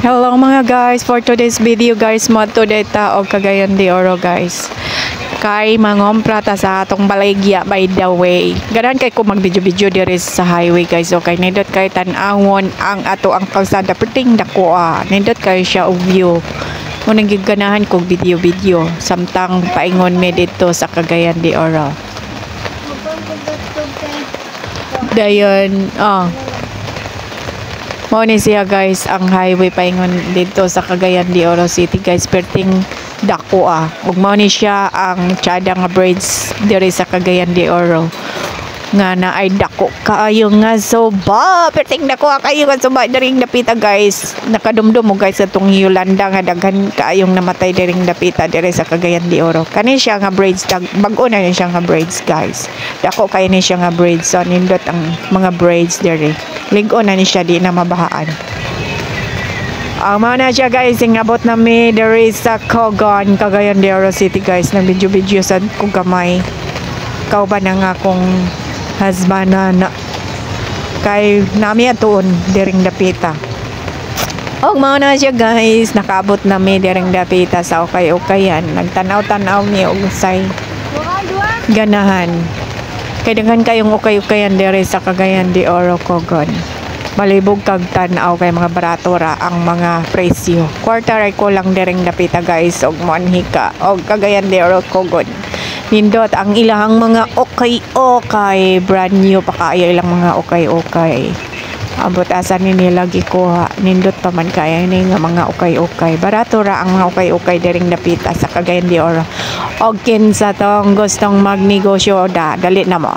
Hello mga guys, for today's video guys, mo today ta og Cagayan de Oro guys. Kay mangompra ta sa atong baligya by the way. Ganahan kay ko mag-video diri sa highway guys. Okay, nindot kay tan-awon ang ato ang kalsada perting dako nindot kay siya og view. Munang giganahan kog video samtang paingon mi dito sa Cagayan de Oro. Dayon, mo ni siya guys ang highway paingon dito sa Cagayan de Oro City guys, perting dako ug mao ni siya ang Tiada nga bridge diri sa Cagayan de Oro nga na ay dako kaayo nga suba, perting dako kayo nga suba diring dapita guys. Nakadumdum mo guys atong Yolanda nga daghan kaayong namatay diring dapita diri sa Cagayan de Oro. Kani siya nga bridge, bag-o na siya nga bridge guys, dako kay ni siya nga bridge, so nindot ang mga bridge diri, ligo na ni siya, di na mabahaan. Mao na siya guys, ingabot na mi diri sa Cogon, Cagayan de Oro City guys. Nag video sa kong gamay, kauban na nga akong husband na kay nami atuon diring dapita. Og mao na siya guys, nakaabot na mi diring dapita sa ukay-ukayan. Nagtanaw-tanaw mi og say ganahan. Kay daghan kayong ukay-ukayan diri sa Cagayan de Oro Cogon. Malibog kag tan-aw kay mga barato ra ang mga presyo. Quarter ay ko lang diring dapita guys, og manhika og Cagayan de Oro Cogon. Nindot ang ilang mga okay, brand new pa kaya ilang mga okay. Abot asa ni nila gikuha, nindot pa man kaya ni nga mga okay. Barato ra ang mga okay diring dapita sa Cagayan de Oro. Og kinsa tong gustong magnegosyo dali na mo.